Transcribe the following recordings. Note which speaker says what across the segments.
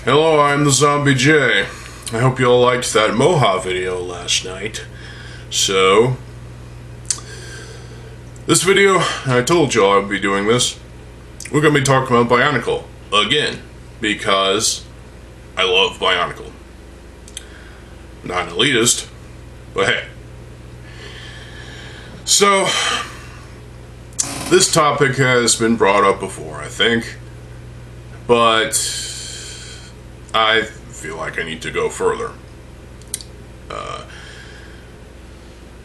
Speaker 1: Hello, I'm TheZOMBIEJ. I hope you all liked that Moha video last night. So, this video, I told you I would be doing this. We're going to be talking about Bionicle again, because I love Bionicle. Not an elitist, but hey. So, this topic has been brought up before, I think, but I feel like I need to go further.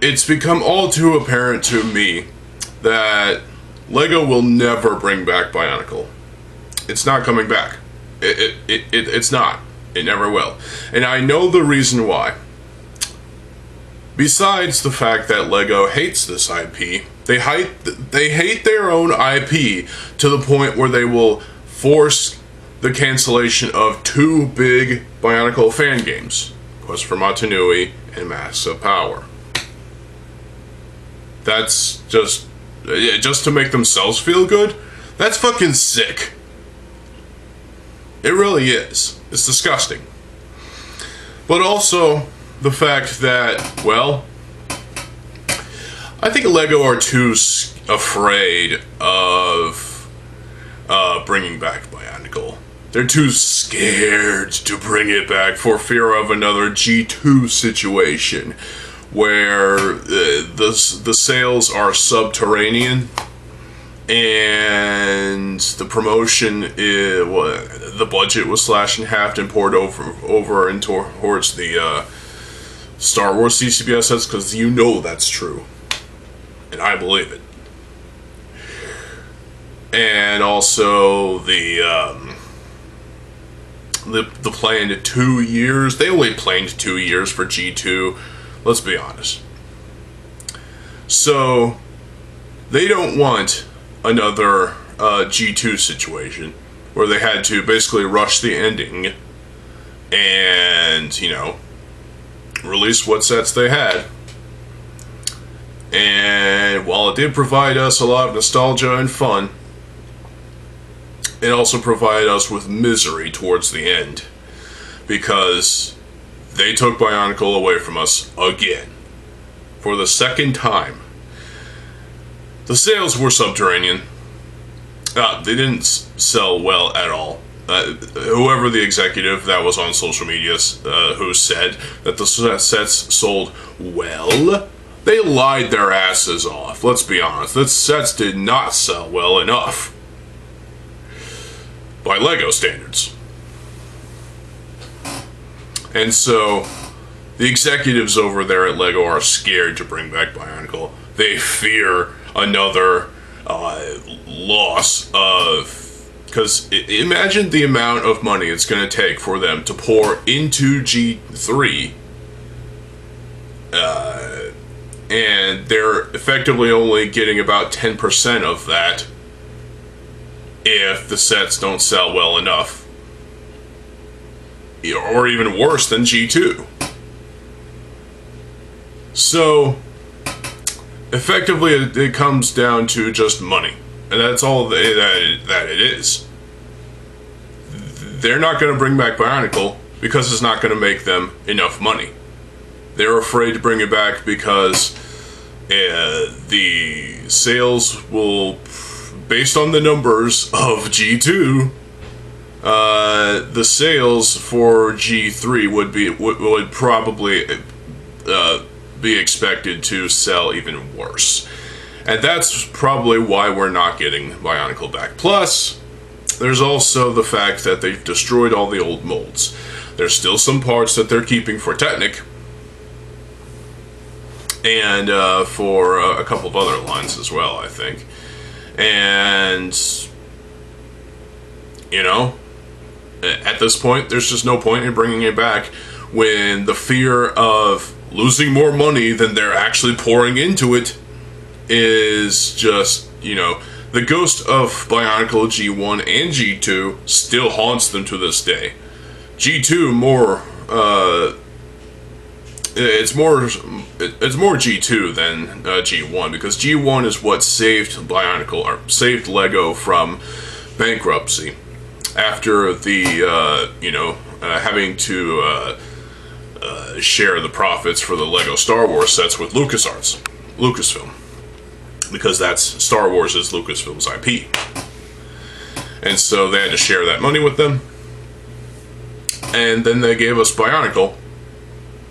Speaker 1: It's become all too apparent to me that LEGO will never bring back Bionicle. It's not coming back. It's not. It never will. And I know the reason why. Besides the fact that LEGO hates this IP, they hate their own IP to the point where they will force the cancellation of two big Bionicle fan games, Quest for Matanui and Masks of Power. That's just to make themselves feel good? That's fucking sick. It really is. It's disgusting. But also, the fact that, well, I think LEGO are too afraid of bringing back Bionicle. They're too scared to bring it back for fear of another G2 situation where the sales are subterranean and the promotion the budget was slashed in half and poured over and towards the Star Wars CCBS sets, because you know that's true, and I believe it. And also the planned 2 years. They only planned 2 years for G2. Let's be honest. So they don't want another G2 situation where they had to basically rush the ending and, you know, release what sets they had. And while it did provide us a lot of nostalgia and fun, it also provided us with misery towards the end, because they took Bionicle away from us again. For the second time. The sales were subterranean. They didn't sell well at all. Whoever the executive that was on social media who said that the sets sold well, they lied their asses off. Let's be honest. The sets did not sell well enough. By LEGO standards. And so, the executives over there at LEGO are scared to bring back Bionicle. They fear another loss of... Because imagine the amount of money it's going to take for them to pour into G3. And they're effectively only getting about 10% of that if the sets don't sell well enough. Or even worse than G2. So, effectively, it comes down to just money. And that's all that it is. They're not going to bring back Bionicle because it's not going to make them enough money. They're afraid to bring it back because the sales will, based on the numbers of G2, the sales for G3 would probably be expected to sell even worse. And that's probably why we're not getting Bionicle back. Plus, there's also the fact that they've destroyed all the old molds. There's still some parts that they're keeping for Technic, and for a couple of other lines as well, I think. And, you know, at this point, there's just no point in bringing it back when the fear of losing more money than they're actually pouring into it is just, you know, the ghost of Bionicle G1 and G2 still haunts them to this day. G2 it's more G2 than G1, because G1 is what saved Bionicle, or saved LEGO from bankruptcy. after the, having to share the profits for the Lego Star Wars sets with Lucasfilm. Because that's Star Wars is Lucasfilm's IP. And so they had to share that money with them. And then they gave us Bionicle,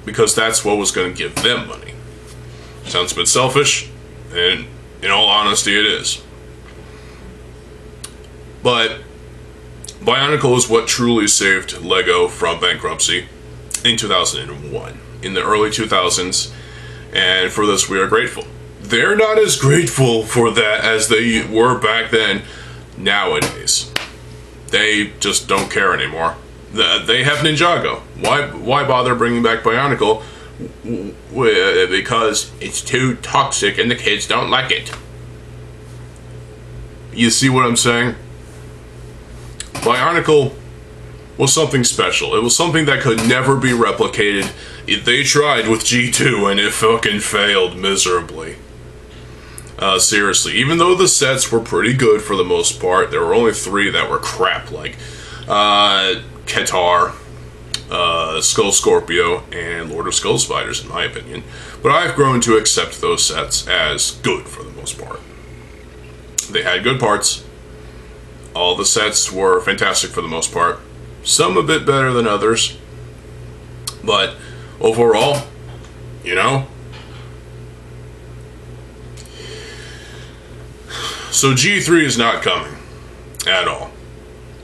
Speaker 1: because that's what was going to give them money. Sounds a bit selfish, and in all honesty it is. But Bionicle is what truly saved Lego from bankruptcy in 2001, in the early 2000s, and for this we are grateful. They're not as grateful for that as they were back then nowadays. They just don't care anymore. They have Ninjago. Why bother bringing back Bionicle? Because it's too toxic and the kids don't like it. You see what I'm saying? Bionicle was something special. It was something that could never be replicated. They tried with G2 and it fucking failed miserably. Seriously, even though the sets were pretty good for the most part, there were only 3 that were crap, like Qatar, Skull Scorpio, and Lord of Skull Spiders, in my opinion. But I've grown to accept those sets as good for the most part. They had good parts. All the sets were fantastic for the most part. Some a bit better than others. But overall, So G3 is not coming at all.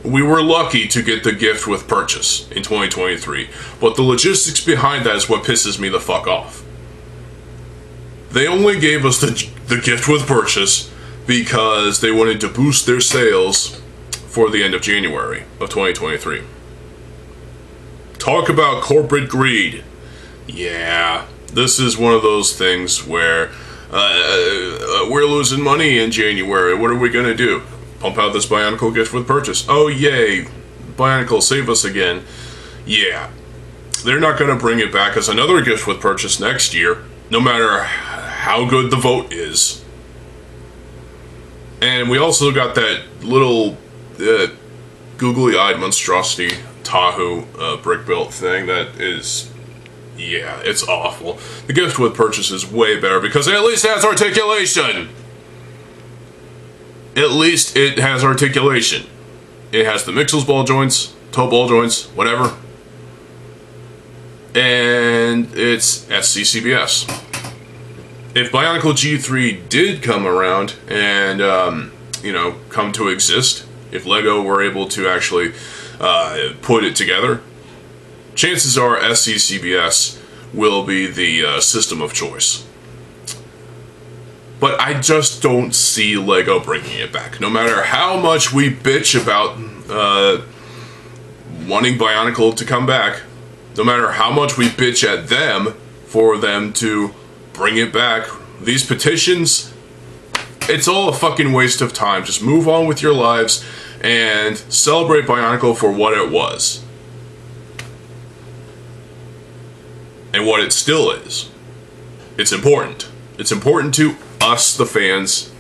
Speaker 1: We were lucky to get the gift with purchase in 2023, but the logistics behind that is what pisses me the fuck off. They only gave us the gift with purchase because they wanted to boost their sales for the end of January of 2023. Talk about corporate greed. Yeah, this is one of those things where we're losing money in January. What are we gonna do? Pump out this Bionicle gift with purchase. Oh yay, Bionicle, save us again. Yeah, they're not gonna bring it back as another gift with purchase next year, no matter how good the vote is. And we also got that little googly-eyed monstrosity Tahoe brick built thing that is, yeah, it's awful. The gift with purchase is way better because it at least has articulation. At least it has articulation. It has the Mixels ball joints, toe ball joints, whatever. And it's SCCBS. If Bionicle G3 did come around and, come to exist, if LEGO were able to actually put it together, chances are SCCBS will be the system of choice. But I just don't see LEGO bringing it back. No matter how much we bitch about wanting Bionicle to come back, no matter how much we bitch at them for them to bring it back, these petitions, it's all a fucking waste of time. Just move on with your lives and celebrate Bionicle for what it was. And what it still is. It's important. It's important to us, the fans.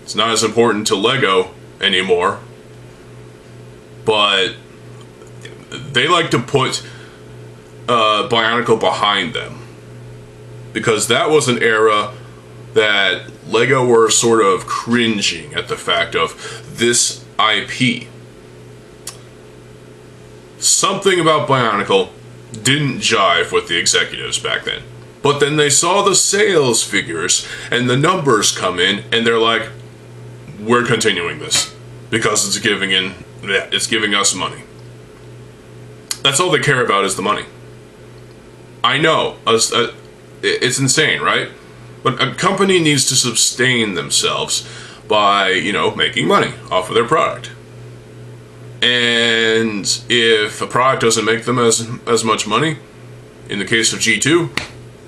Speaker 1: It's not as important to LEGO anymore. But they like to put Bionicle behind them. Because that was an era that LEGO were sort of cringing at the fact of this IP. Something about Bionicle didn't jive with the executives back then. But then they saw the sales figures and the numbers come in and they're like, we're continuing this because it's giving us money. That's all they care about is the money. I know, it's insane, right? But a company needs to sustain themselves by, making money off of their product. And if a product doesn't make them as much money, in the case of G2,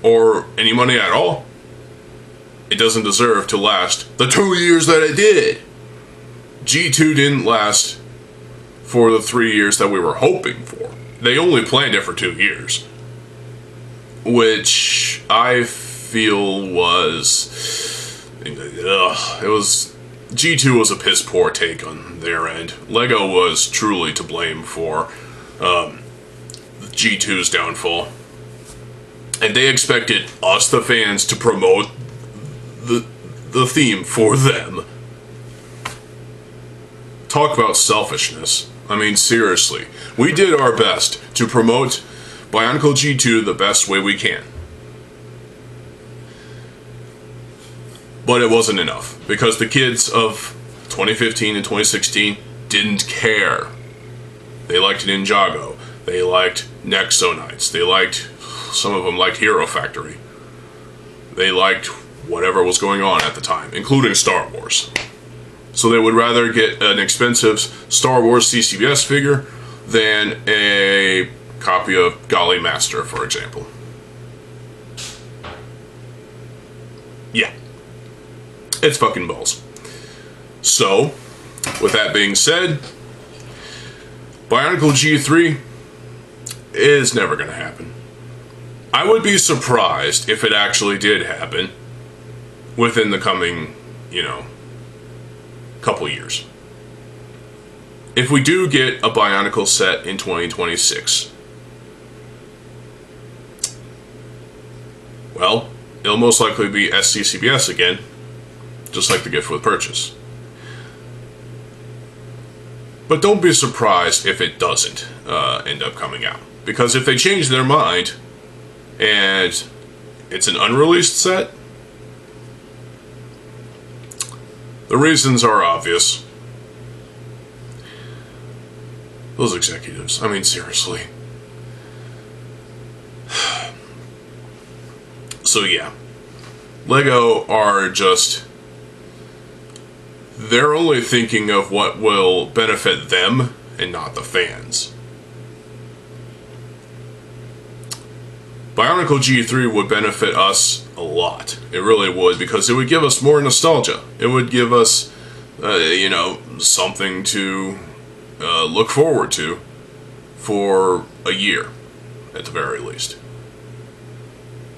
Speaker 1: or any money at all, it doesn't deserve to last the 2 years that it did. G2 didn't last for the 3 years that we were hoping for. They only planned it for 2 years. Which I feel was... it was G2 was a piss poor take on their end. LEGO was truly to blame for G2's downfall. And they expected us, the fans, to promote the theme for them. Talk about selfishness. I mean, seriously. We did our best to promote Bionicle G2 the best way we can. But it wasn't enough, because the kids of 2015 and 2016 didn't care. They liked Ninjago. They liked Nexonites. They liked, some of them liked Hero Factory. They liked whatever was going on at the time, including Star Wars. So they would rather get an expensive Star Wars CCBS figure than a copy of Golly Master, for example. Yeah. It's fucking balls. So, with that being said, Bionicle G3 is never going to happen. I would be surprised if it actually did happen within the coming, couple years. If we do get a Bionicle set in 2026, well, it'll most likely be SCCBS again, just like the gift with purchase. But don't be surprised if it doesn't end up coming out. Because if they change their mind and it's an unreleased set, the reasons are obvious. Those executives, I mean, seriously. So yeah, LEGO are just, they're only thinking of what will benefit them and not the fans. Bionicle G3 would benefit us a lot. It really would, because it would give us more nostalgia. It would give us, something to look forward to for a year, at the very least.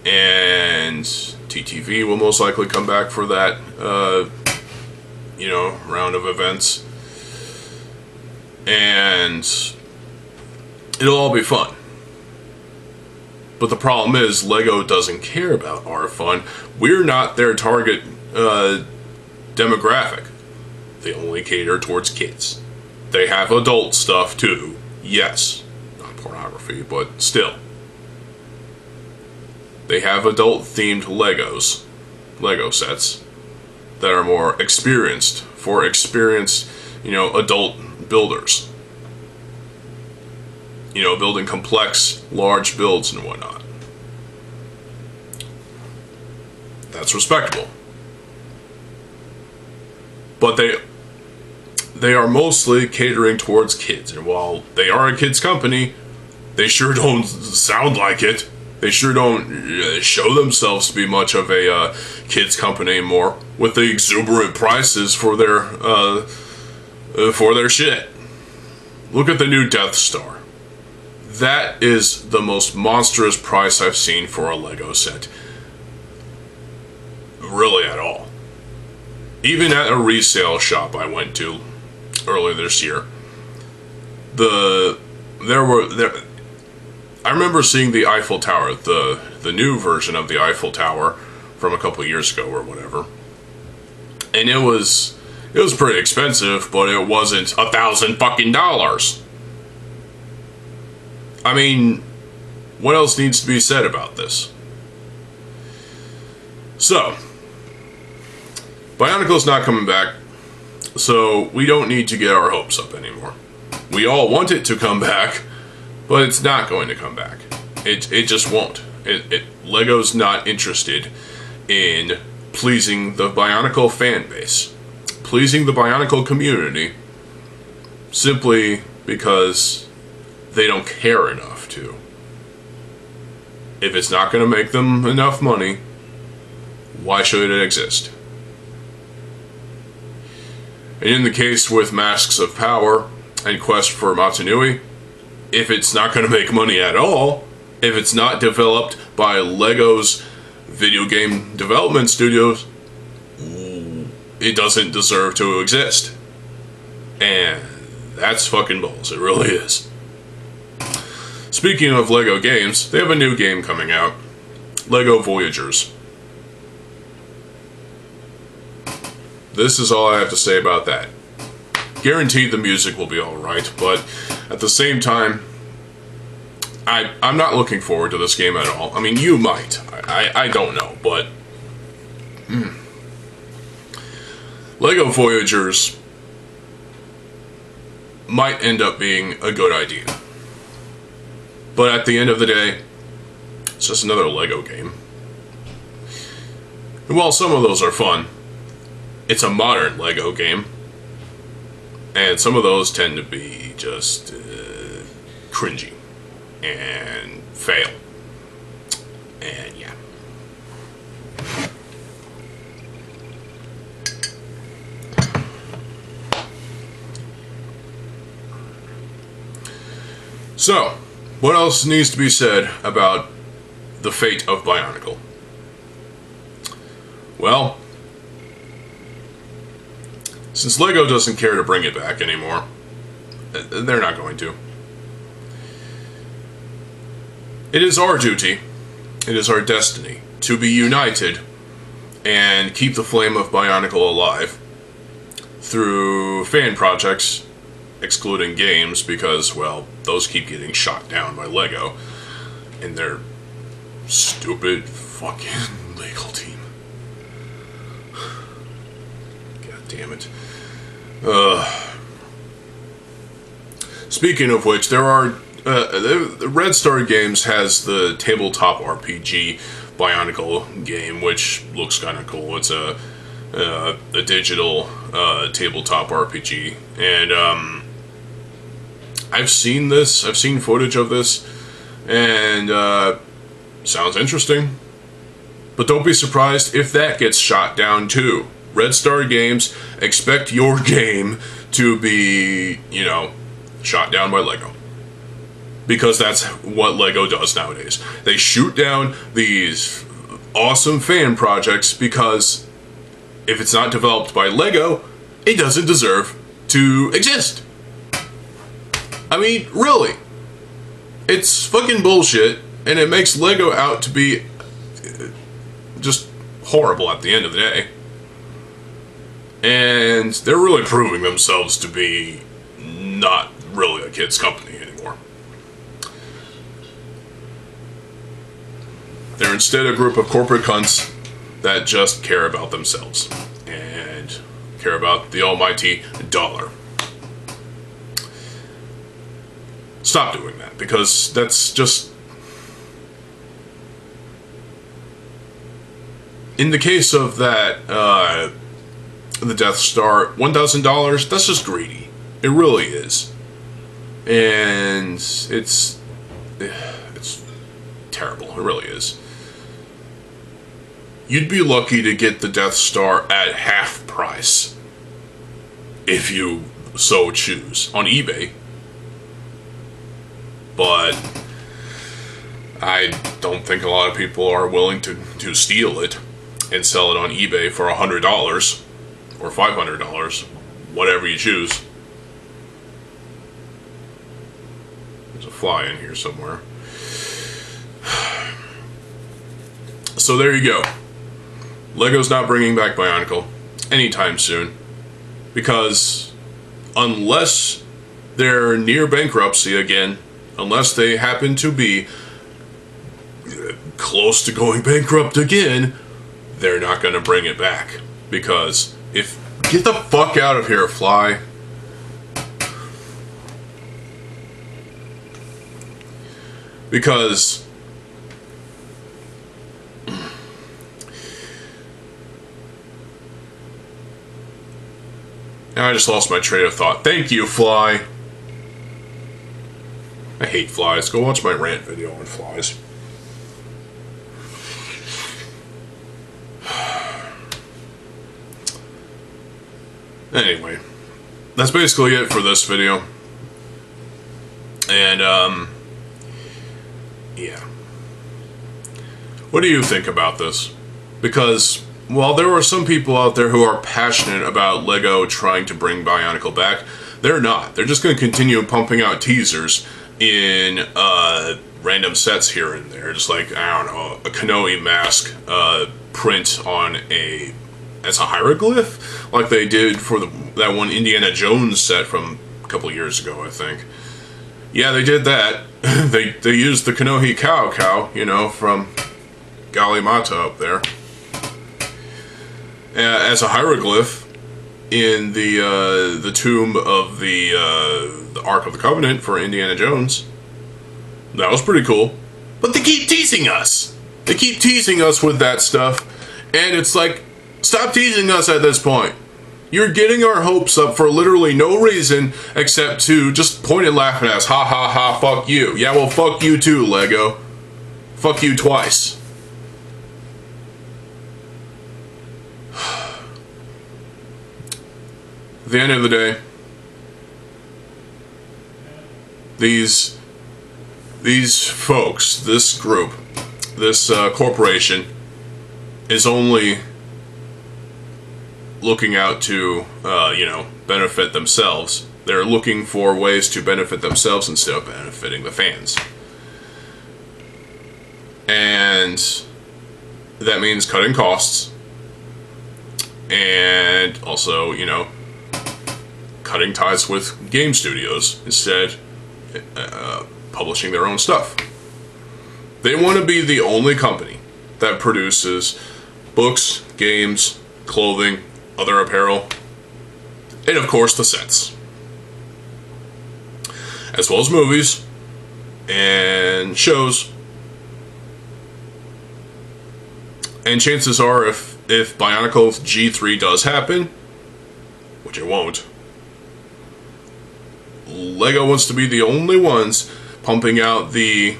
Speaker 1: And TTV will most likely come back for that, round of events. And it'll all be fun. But the problem is, LEGO doesn't care about our fun. We're not their target demographic. They only cater towards kids. They have adult stuff too, yes. Not pornography, but still. They have adult-themed Lego sets, that are more experienced, for experienced, adult builders. Building complex, large builds and whatnot. That's respectable. But they are mostly catering towards kids. And while they are a kids' company, they sure don't sound like it. They sure don't show themselves to be much of a kids' company anymore, with the exuberant prices for their shit. Look at the new Death Star. That is the most monstrous price I've seen for a LEGO set. Really at all. Even at a resale shop I went to earlier this year, I remember seeing the Eiffel Tower, the new version of the Eiffel Tower from a couple years ago or whatever. And it was pretty expensive, but it wasn't $1,000. I mean, what else needs to be said about this? So, Bionicle's not coming back, so we don't need to get our hopes up anymore. We all want it to come back, but it's not going to come back. It just won't. LEGO's not interested in pleasing the Bionicle fan base, pleasing the Bionicle community, simply because they don't care enough to. If it's not going to make them enough money, why should it exist? And in the case with Masks of Power and Quest for Matanui, if it's not going to make money at all, if it's not developed by LEGO's video game development studios, it doesn't deserve to exist. And that's fucking balls. It really is. Speaking of LEGO games, they have a new game coming out. LEGO Voyagers. This is all I have to say about that. Guaranteed the music will be alright, but at the same time, I'm not looking forward to this game at all. I mean, you might. I don't know, but... LEGO Voyagers might end up being a good idea. But at the end of the day, it's just another LEGO game. And while some of those are fun, it's a modern LEGO game. And some of those tend to be just cringy and fail. And yeah. So, what else needs to be said about the fate of Bionicle? Well, since LEGO doesn't care to bring it back anymore, they're not going to. It is our duty, it is our destiny, to be united and keep the flame of Bionicle alive through fan projects, excluding games, because, well, those keep getting shot down by LEGO and their stupid fucking legal team. God damn it. Speaking of which, there are Red Star Games has the tabletop RPG Bionicle game, which looks kind of cool. It's a digital tabletop RPG, and I've seen this. I've seen footage of this, and sounds interesting. But don't be surprised if that gets shot down too. Red Star Games, expect your game to be, you know, shot down by LEGO. Because that's what LEGO does nowadays. They shoot down these awesome fan projects because if it's not developed by LEGO, it doesn't deserve to exist. I mean, really. It's fucking bullshit, and it makes LEGO out to be just horrible at the end of the day. And they're really proving themselves to be not really a kid's company anymore. They're instead a group of corporate cunts that just care about themselves and care about the almighty dollar. Stop doing that, because that's just... In the case of that, the Death Star, $1,000, that's just greedy. It really is. And it's terrible. It really is. You'd be lucky to get the Death Star at half price, if you so choose, on eBay. But I don't think a lot of people are willing to steal it and sell it on eBay for $100 or $500, whatever you choose. There's a fly in here somewhere. So there you go. LEGO's not bringing back Bionicle anytime soon, because unless they're near bankruptcy again, unless they happen to be close to going bankrupt again, they're not going to bring it back. Because if... Get the fuck out of here, fly. Because... Now I just lost my train of thought. Thank you, fly. I hate flies. Go watch my rant video on flies. Anyway, that's basically it for this video. And, yeah. What do you think about this? Because while there are some people out there who are passionate about LEGO trying to bring Bionicle back, they're not. They're just going to continue pumping out teasers in random sets here and there. Just like, I don't know, a Kanoe mask print on as a hieroglyph, like they did for that one Indiana Jones set from a couple years ago, I think. Yeah, they did that. they used the Kanoe cow, you know, from Galimata up there, as a hieroglyph in the tomb of the Ark of the Covenant for Indiana Jones. That was pretty cool. But they keep teasing us. They keep teasing us with that stuff, and it's like, stop teasing us at this point. You're getting our hopes up for literally no reason except to just point and laugh at us. Ha ha ha, fuck you. Yeah, well, fuck you too, LEGO. Fuck you twice. At the end of the day, these folks, this group, this corporation is only looking out to, you know, benefit themselves. They're looking for ways to benefit themselves instead of benefiting the fans. And that means cutting costs. And also, you know, cutting ties with game studios, instead publishing their own stuff. They want to be the only company that produces books, games, clothing, other apparel, and of course the sets, as well as movies and shows. And chances are, if Bionicle G3 does happen, which it won't, LEGO wants to be the only ones pumping out the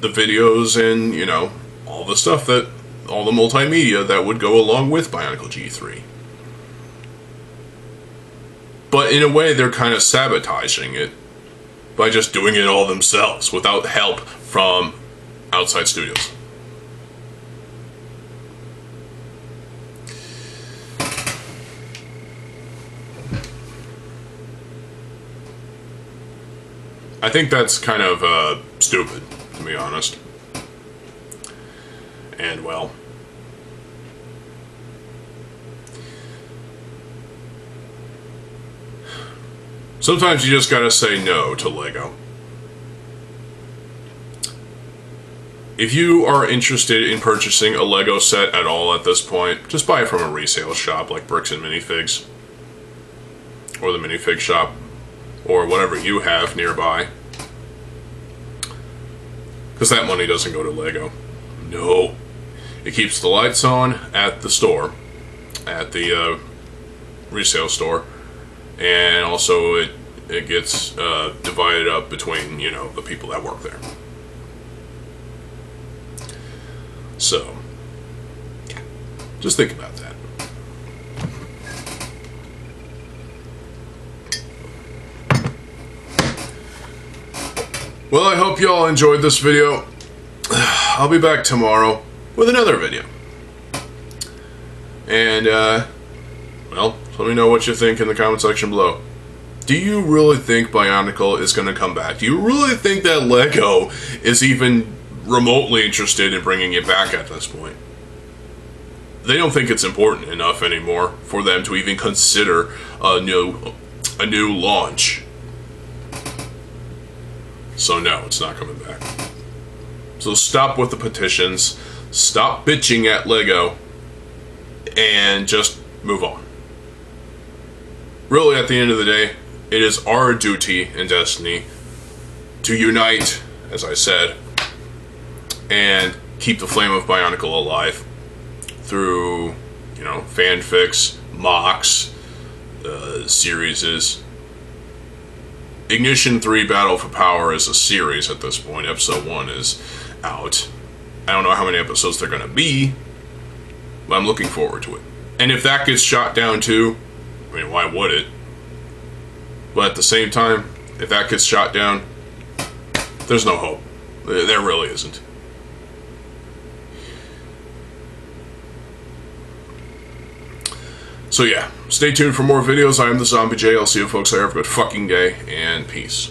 Speaker 1: videos and, you know, all the stuff that, all the multimedia that would go along with Bionicle G3. But in a way, they're kind of sabotaging it by just doing it all themselves without help from outside studios. I think that's kind of stupid, to be honest. And, well, sometimes you just gotta say no to LEGO. If you are interested in purchasing a LEGO set at all at this point, just buy it from a resale shop like Bricks and Minifigs, or the Minifig shop, or whatever you have nearby. Because that money doesn't go to LEGO. No. It keeps the lights on at the store, at the resale store, and also it gets divided up between, you know, the people that work there. So, yeah, just think about that. Well, I hope you all enjoyed this video. I'll be back tomorrow with another video. And, well, let me know what you think in the comment section below. Do you really think Bionicle is going to come back? Do you really think that LEGO is even remotely interested in bringing it back at this point? They don't think it's important enough anymore for them to even consider a new launch. So no, it's not coming back. So stop with the petitions, stop bitching at LEGO, and just move on. Really, at the end of the day, it is our duty and destiny to unite, as I said, and keep the flame of Bionicle alive through, you know, fanfics, mocks, series. Ignition 3 Battle for Power is a series at this point. Episode 1 is out. I don't know how many episodes they're going to be, but I'm looking forward to it. And if that gets shot down too, I mean, why would it? But at the same time, if that gets shot down, there's no hope. There really isn't. So yeah, stay tuned for more videos. I am TheZOMBIEJ. I'll see you folks there. Have a good fucking day, and peace.